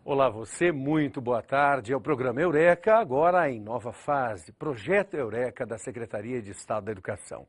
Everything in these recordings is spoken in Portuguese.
Olá você, muito boa tarde. É o programa Eureka, agora em nova fase, Projeto Eureka da Secretaria de Estado da Educação.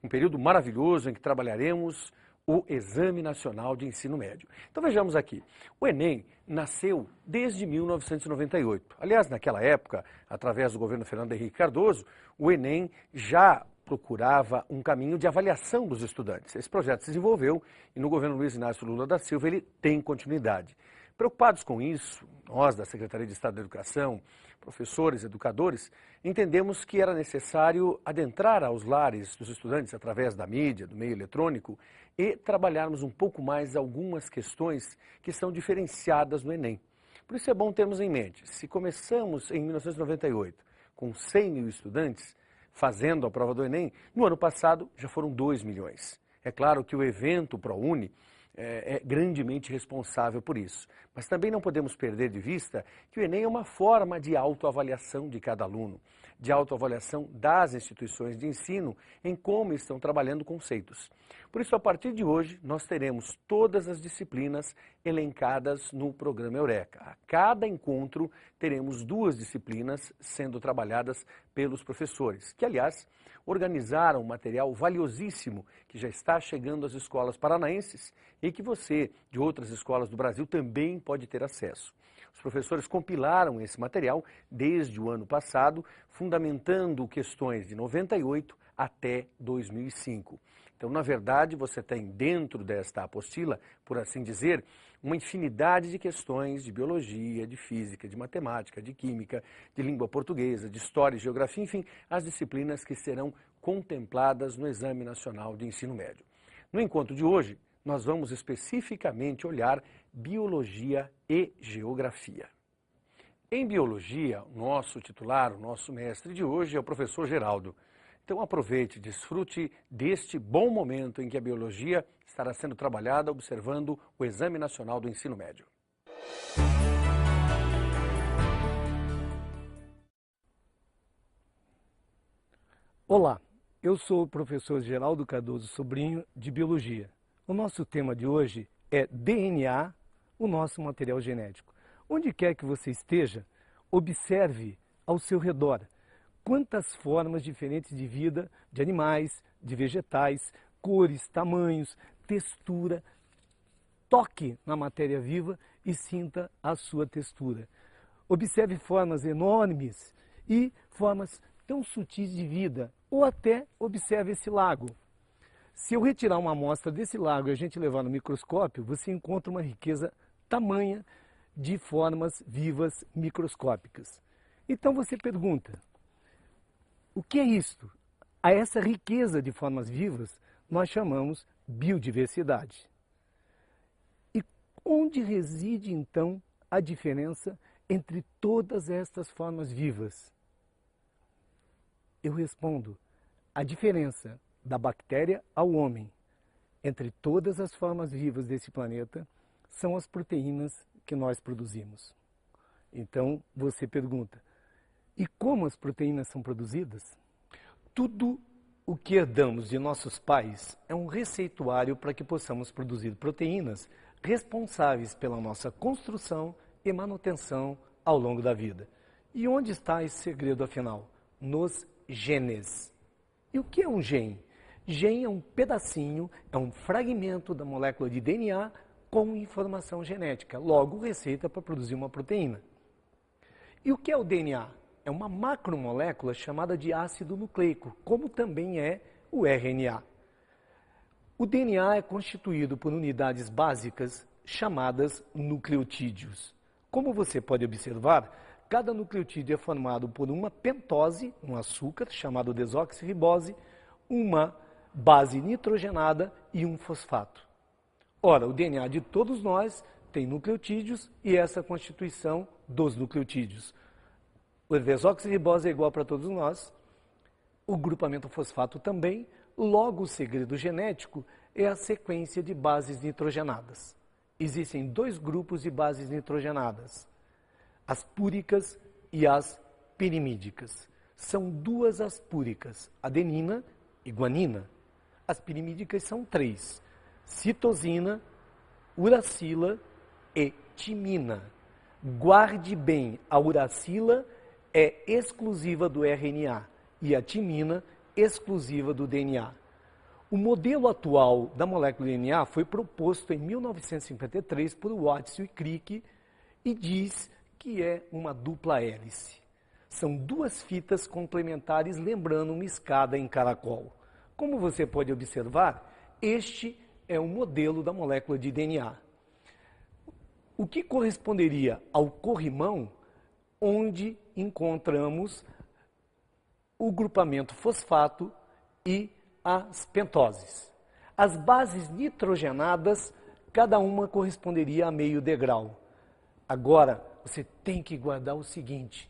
Um período maravilhoso em que trabalharemos o Exame Nacional de Ensino Médio. Então vejamos aqui, o Enem nasceu desde 1998. Aliás, naquela época, através do governo Fernando Henrique Cardoso, o Enem já procurava um caminho de avaliação dos estudantes. Esse projeto se desenvolveu e no governo Luiz Inácio Lula da Silva ele tem continuidade. Preocupados com isso, nós da Secretaria de Estado da Educação, professores, educadores, entendemos que era necessário adentrar aos lares dos estudantes através da mídia, do meio eletrônico e trabalharmos um pouco mais algumas questões que são diferenciadas no Enem. Por isso é bom termos em mente, se começamos em 1998 com 100 mil estudantes fazendo a prova do Enem, no ano passado já foram 2 milhões. É claro que o evento ProUni é grandemente responsável por isso. Mas também não podemos perder de vista que o Enem é uma forma de autoavaliação de cada aluno, de autoavaliação das instituições de ensino em como estão trabalhando conceitos. Por isso, a partir de hoje, nós teremos todas as disciplinas elencadas no programa Eureka. A cada encontro, teremos 2 disciplinas sendo trabalhadas pelos professores, que, aliás, organizaram um material valiosíssimo que já está chegando às escolas paranaenses e que você, de outras escolas do Brasil, também pode ter acesso. Os professores compilaram esse material desde o ano passado, fundamentando questões de 98 até 2005. Então, na verdade, você tem dentro desta apostila, por assim dizer, uma infinidade de questões de biologia, de física, de matemática, de química, de língua portuguesa, de história e geografia, enfim, as disciplinas que serão contempladas no Exame Nacional de Ensino Médio. No encontro de hoje, nós vamos especificamente olhar biologia e geografia. Em biologia, o nosso titular, o nosso mestre de hoje é o professor Geraldo. Então aproveite, desfrute deste bom momento em que a biologia estará sendo trabalhada observando o Exame Nacional do Ensino Médio. Olá, eu sou o professor Geraldo Cardoso Sobrinho, de Biologia. O nosso tema de hoje é DNA, o nosso material genético. Onde quer que você esteja, observe ao seu redor quantas formas diferentes de vida, de animais, de vegetais, cores, tamanhos, textura. Toque na matéria viva e sinta a sua textura. Observe formas enormes e formas tão sutis de vida, ou até observe esse lago. Se eu retirar uma amostra desse lago e a gente levar no microscópio, você encontra uma riqueza tamanha de formas vivas microscópicas. Então você pergunta, o que é isto? A essa riqueza de formas vivas nós chamamos biodiversidade. E onde reside então a diferença entre todas estas formas vivas? Eu respondo, a diferença da bactéria ao homem entre todas as formas vivas desse planeta são as proteínas que nós produzimos. Então você pergunta, e como as proteínas são produzidas? Tudo o que herdamos de nossos pais é um receituário para que possamos produzir proteínas responsáveis pela nossa construção e manutenção ao longo da vida. E onde está esse segredo, afinal? Nos genes. E o que é um gene? Gene é um pedacinho, é um fragmento da molécula de DNA com informação genética, logo receita para produzir uma proteína. E o que é o DNA? É uma macromolécula chamada de ácido nucleico, como também é o RNA. O DNA é constituído por unidades básicas chamadas nucleotídeos. Como você pode observar, cada nucleotídeo é formado por uma pentose, um açúcar chamado desoxirribose, uma base nitrogenada e um fosfato. Ora, o DNA de todos nós tem nucleotídeos e essa constituição dos nucleotídeos. O desoxirribose é igual para todos nós, o grupamento fosfato também, logo o segredo genético é a sequência de bases nitrogenadas. Existem 2 grupos de bases nitrogenadas, as púricas e as pirimídicas. São 2 as púricas, adenina e guanina. As pirimídicas são 3, citosina, uracila e timina. Guarde bem, a uracila é exclusiva do RNA e a timina exclusiva do DNA. O modelo atual da molécula DNA foi proposto em 1953 por Watson e Crick e diz que é uma dupla hélice. São duas fitas complementares lembrando uma escada em caracol. Como você pode observar, este é o modelo da molécula de DNA. O que corresponderia ao corrimão, onde encontramos o grupamento fosfato e as pentoses. As bases nitrogenadas, cada uma corresponderia a meio degrau. Agora, você tem que guardar o seguinte: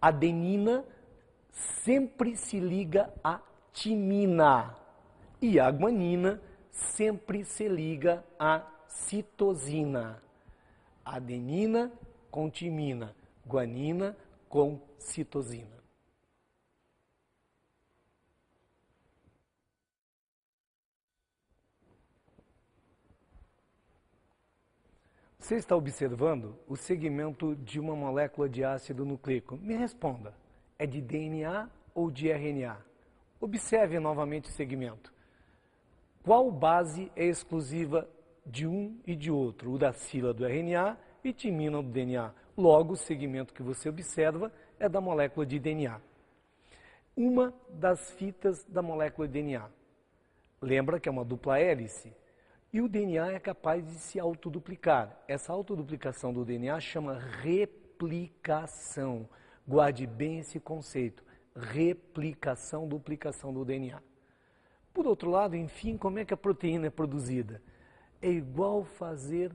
a adenina sempre se liga à timina e a guanina sempre se liga à citosina. Adenina com timina, guanina com citosina. Você está observando o segmento de uma molécula de ácido nucleico. Me responda, é de DNA ou de RNA? Observe novamente o segmento. Qual base é exclusiva de um e de outro? Uracila do RNA e timina do DNA. Logo, o segmento que você observa é da molécula de DNA. Uma das fitas da molécula de DNA. Lembra que é uma dupla hélice? E o DNA é capaz de se autoduplicar. Essa autoduplicação do DNA chama replicação. Guarde bem esse conceito. Replicação, duplicação do DNA. Por outro lado, enfim, como é que a proteína é produzida? É igual fazer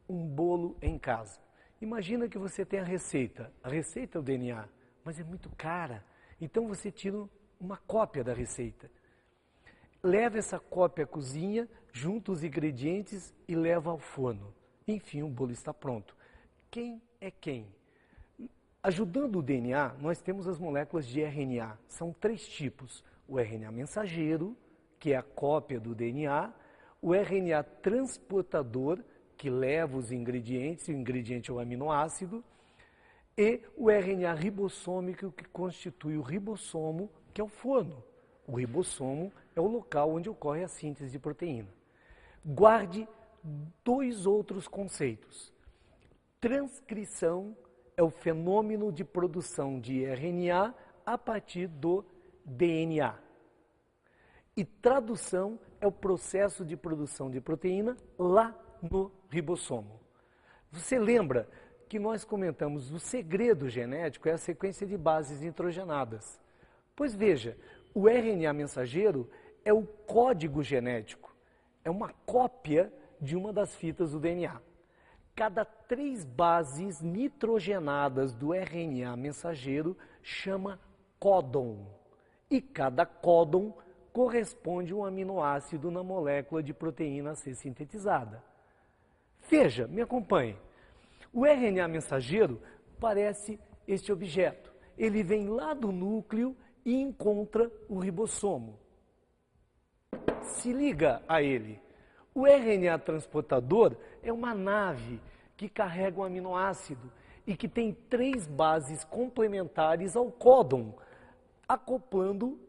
um bolo em casa. Imagina que você tem a receita. A receita é o DNA, mas é muito cara. Então você tira uma cópia da receita. Leva essa cópia à cozinha, junta os ingredientes e leva ao forno. Enfim, o bolo está pronto. Quem é quem? Ajudando o DNA, nós temos as moléculas de RNA. São 3 tipos. O RNA mensageiro, que é a cópia do DNA. O RNA transportador, que leva os ingredientes, o ingrediente é o aminoácido. E o RNA ribossômico, que constitui o ribossomo, que é o forno. O ribossomo é o local onde ocorre a síntese de proteína. Guarde 2 outros conceitos. Transcrição é o fenômeno de produção de RNA a partir do DNA. E tradução é o processo de produção de proteína lá no ribossomo. Você lembra que nós comentamos o segredo genético é a sequência de bases nitrogenadas. Pois veja, o RNA mensageiro é o código genético, é uma cópia de uma das fitas do DNA. Cada 3 bases nitrogenadas do RNA mensageiro chama códon. E cada códon corresponde a um aminoácido na molécula de proteína a ser sintetizada. Veja, me acompanhe. O RNA mensageiro parece este objeto. Ele vem lá do núcleo e encontra o ribossomo. Se liga a ele. O RNA transportador é uma nave que carrega um aminoácido e que tem 3 bases complementares ao códon, acoplando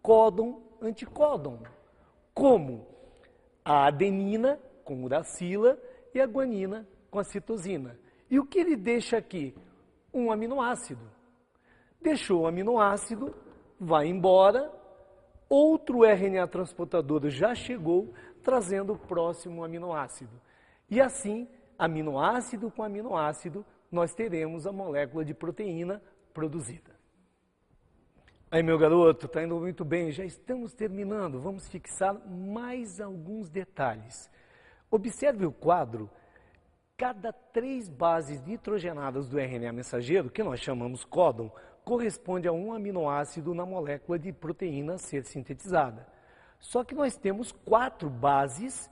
códon-anticódon, como a adenina com uracila e a guanina com a citosina. E o que ele deixa aqui? Um aminoácido. Deixou o aminoácido, vai embora, outro RNA transportador já chegou, trazendo o próximo aminoácido. E assim, aminoácido com aminoácido, nós teremos a molécula de proteína produzida. Aí, meu garoto, está indo muito bem, já estamos terminando. Vamos fixar mais alguns detalhes. Observe o quadro. Cada 3 bases nitrogenadas do RNA mensageiro, que nós chamamos códon, corresponde a um aminoácido na molécula de proteína a ser sintetizada. Só que nós temos 4 bases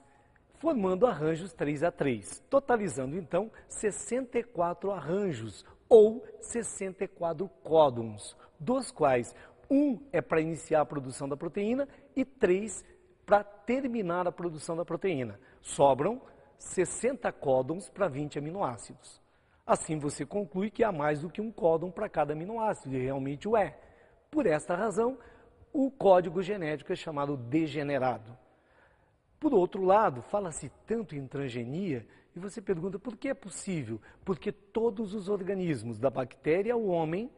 formando arranjos 3A3, totalizando então 64 arranjos ou 64 códons, dos quais um é para iniciar a produção da proteína e 3 para terminar a produção da proteína. Sobram 60 códons para 20 aminoácidos. Assim você conclui que há mais do que um códon para cada aminoácido, e realmente o é. Por esta razão, o código genético é chamado degenerado. Por outro lado, fala-se tanto em transgenia, e você pergunta por que é possível? Porque todos os organismos, da bactéria ao homem,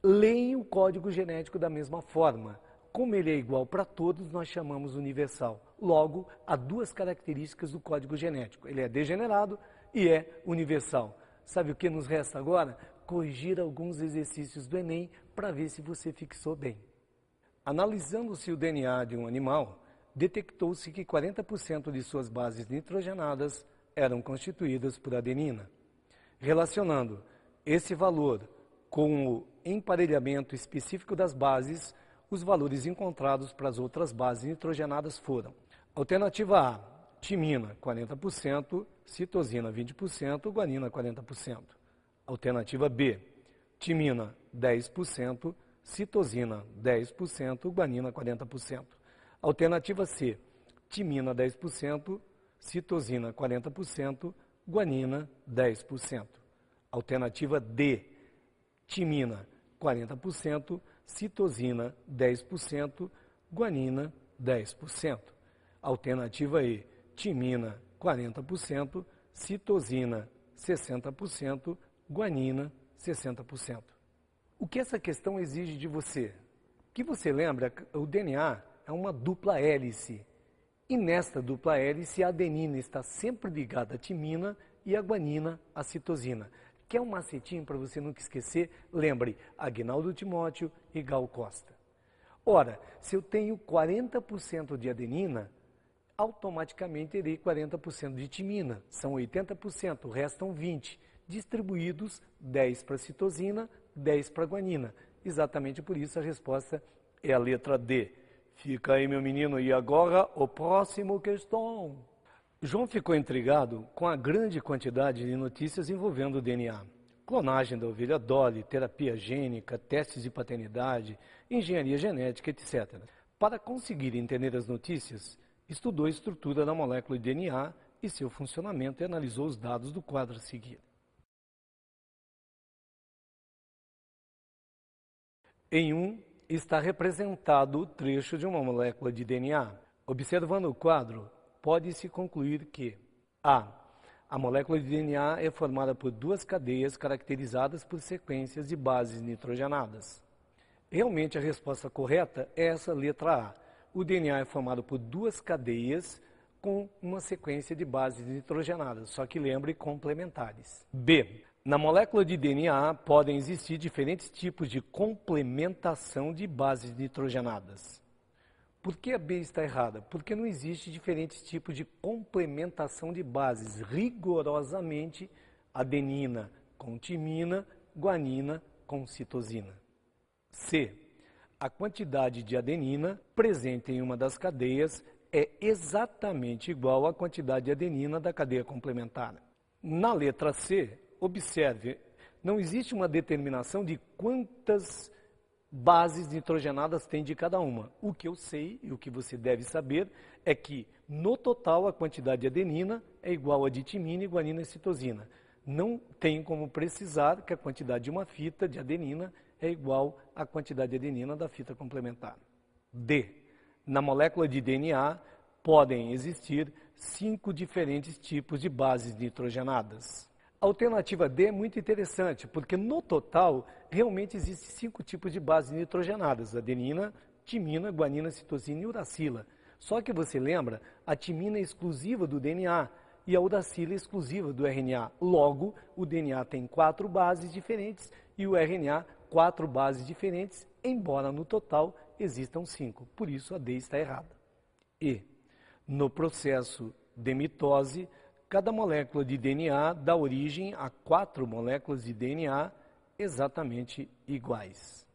leem o código genético da mesma forma. Como ele é igual para todos, nós chamamos universal. Logo, há duas características do código genético. Ele é degenerado e é universal. Sabe o que nos resta agora? Corrigir alguns exercícios do Enem para ver se você fixou bem. Analisando-se o DNA de um animal, detectou-se que 40% de suas bases nitrogenadas eram constituídas por adenina. Relacionando esse valor com o emparelhamento específico das bases, os valores encontrados para as outras bases nitrogenadas foram: alternativa A, timina 40%, citosina 20%, guanina 40%. Alternativa B, timina 10%, citosina 10%, guanina 40%. Alternativa C, timina 10%, citosina 40%, guanina 10%. Alternativa D, timina 40%, citosina 10%, guanina 10%. Alternativa E, timina 40%, citosina 60%, guanina 60%. O que essa questão exige de você? Que você lembra, o DNA é uma dupla hélice. E nesta dupla hélice, a adenina está sempre ligada à timina e a guanina à citosina. Quer um macetinho para você nunca esquecer? Lembre, Aguinaldo Timóteo e Gal Costa. Ora, se eu tenho 40% de adenina, automaticamente terei 40% de timina. São 80%, restam 20%. Distribuídos, 10 para citosina, 10 para guanina. Exatamente por isso a resposta é a letra D. Fica aí, meu menino. E agora, o próximo questão. João ficou intrigado com a grande quantidade de notícias envolvendo o DNA. Clonagem da ovelha Dolly, terapia gênica, testes de paternidade, engenharia genética, etc. Para conseguir entender as notícias, estudou a estrutura da molécula de DNA e seu funcionamento e analisou os dados do quadro a seguir. Em um, está representado o trecho de uma molécula de DNA. Observando o quadro, pode-se concluir que a molécula de DNA é formada por duas cadeias caracterizadas por sequências de bases nitrogenadas. Realmente a resposta correta é essa letra A. O DNA é formado por duas cadeias com uma sequência de bases nitrogenadas, só que lembre, complementares. B. Na molécula de DNA podem existir diferentes tipos de complementação de bases nitrogenadas. Por que a B está errada? Porque não existe diferentes tipos de complementação de bases. Rigorosamente, adenina com timina, guanina com citosina. C. A quantidade de adenina presente em uma das cadeias é exatamente igual à quantidade de adenina da cadeia complementar. Na letra C, observe, não existe uma determinação de quantas bases nitrogenadas tem de cada uma. O que eu sei e o que você deve saber é que, no total, a quantidade de adenina é igual a de timina e guanina e citosina. Não tem como precisar que a quantidade de uma fita de adenina é igual à quantidade de adenina da fita complementar. D. Na molécula de DNA podem existir 5 diferentes tipos de bases nitrogenadas. A alternativa D é muito interessante, porque no total, realmente existem 5 tipos de bases nitrogenadas: adenina, timina, guanina, citosina e uracila. Só que você lembra, a timina é exclusiva do DNA e a uracila é exclusiva do RNA. Logo, o DNA tem 4 bases diferentes e o RNA 4 bases diferentes, embora no total existam 5. Por isso, a D está errada. E, no processo de mitose, cada molécula de DNA dá origem a 4 moléculas de DNA exatamente iguais.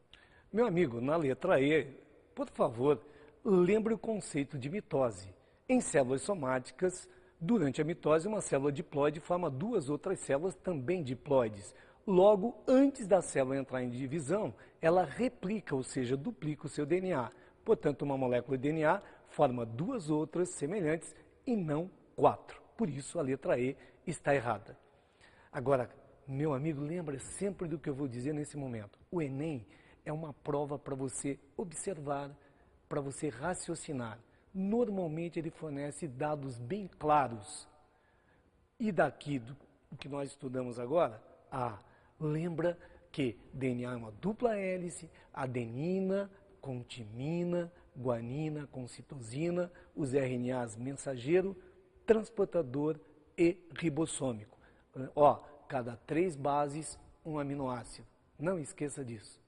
Meu amigo, na letra E, por favor, lembre o conceito de mitose. Em células somáticas, durante a mitose, uma célula diploide forma 2 outras células também diploides. Logo, antes da célula entrar em divisão, ela replica, ou seja, duplica o seu DNA. Portanto, uma molécula de DNA forma 2 outras semelhantes e não 4. Por isso, a letra E está errada. Agora, Meu amigo, lembra sempre do que eu vou dizer nesse momento. O Enem é uma prova para você observar, para você raciocinar. Normalmente ele fornece dados bem claros. E daqui do que nós estudamos agora, lembra que DNA é uma dupla hélice, adenina com timina, guanina com citosina, os RNAs mensageiro, transportador e ribossômico. Cada 3 bases, um aminoácido. Não esqueça disso.